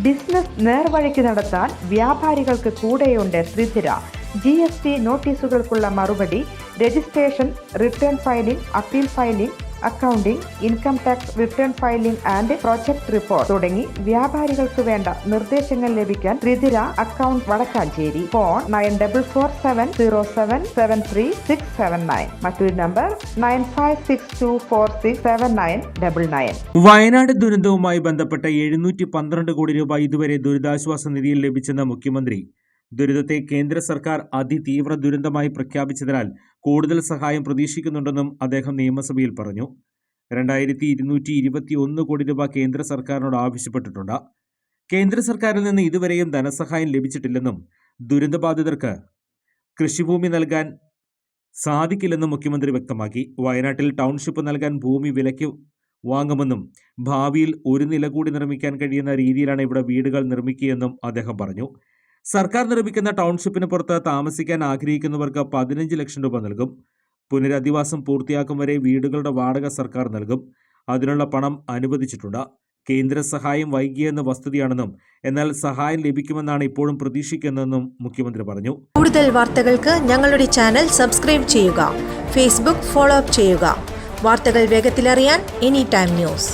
Business നേർവഴിക്ക് നടത്താൻ വ്യാപാരികൾക്ക് കൂടെയുണ്ട് ത്രിധിര. GST നോട്ടീസുകൾക്കുള്ള മറുപടി, registration, return filing, appeal filing, accounting, income tax return filing and project report തുടങ്ങി വ്യാപാരികൾക്ക് വേണ്ട നിർദ്ദേശങ്ങൾ ലഭിക്കാൻ ത്രിധിര അക്കൗണ്ട് വടക്കാഞ്ചേരി. ഫോൺ 9447077369. മറ്റൊരു നമ്പർ 9562467999. വയനാട് ദുരന്തവുമായി ബന്ധപ്പെട്ട 712 കോടി രൂപ ഇതുവരെ ദുരിതാശ്വാസ നിധിയിൽ ലഭിച്ചെന്ന മുഖ്യമന്ത്രി ദുരിതത്തെ കേന്ദ്ര സർക്കാർ അതിതീവ്ര ദുരന്തമായി പ്രഖ്യാപിച്ചതിനാൽ കൂടുതൽ സഹായം പ്രതീക്ഷിക്കുന്നുണ്ടെന്നും അദ്ദേഹം നിയമസഭയിൽ പറഞ്ഞു. 2221 കോടി രൂപ കേന്ദ്ര സർക്കാരിനോട് ആവശ്യപ്പെട്ടിട്ടുണ്ട്. കേന്ദ്ര സർക്കാരിൽ നിന്ന് ഇതുവരെയും ധനസഹായം ലഭിച്ചിട്ടില്ലെന്നും ദുരന്തബാധിതർക്ക് കൃഷിഭൂമി നൽകാൻ സാധിക്കില്ലെന്നും മുഖ്യമന്ത്രി വ്യക്തമാക്കി. വയനാട്ടിൽ ടൗൺഷിപ്പ് നൽകാൻ ഭൂമി വിലയ്ക്ക് വാങ്ങുമെന്നും ഭാവിയിൽ ഒരു നില കൂടി നിർമ്മിക്കാൻ കഴിയുന്ന രീതിയിലാണ് ഇവിടെ വീടുകൾ നിർമ്മിക്കുകയെന്നും അദ്ദേഹം പറഞ്ഞു. സർക്കാർ നിർമ്മിക്കുന്ന ടൗൺഷിപ്പിന് പുറത്ത് താമസിക്കാൻ ആഗ്രഹിക്കുന്നവർക്ക് 15 ലക്ഷം രൂപ നൽകും. പുനരധിവാസം പൂർത്തിയാക്കും വരെ വീടുകളുടെ വാടക സർക്കാർ നൽകും. അതിനുള്ള പണം അനുവദിച്ചിട്ടുണ്ട്. കേന്ദ്ര സഹായം വൈകിയെന്ന വസ്തുതയാണെന്നും എന്നാൽ സഹായം ലഭിക്കുമെന്നാണ് ഇപ്പോഴും പ്രതീക്ഷിക്കുന്നതെന്നും മുഖ്യമന്ത്രി പറഞ്ഞു. കൂടുതൽ വാർത്തകൾക്ക് ഞങ്ങളുടെ ചാനൽ സബ്സ്ക്രൈബ് ചെയ്യുക. ഫേസ്ബുക്ക് ഫോളോ അപ്പ് ചെയ്യുക. വാർത്തകൾ വേഗത്തിലറിയാൻ എനി ടൈം ന്യൂസ്.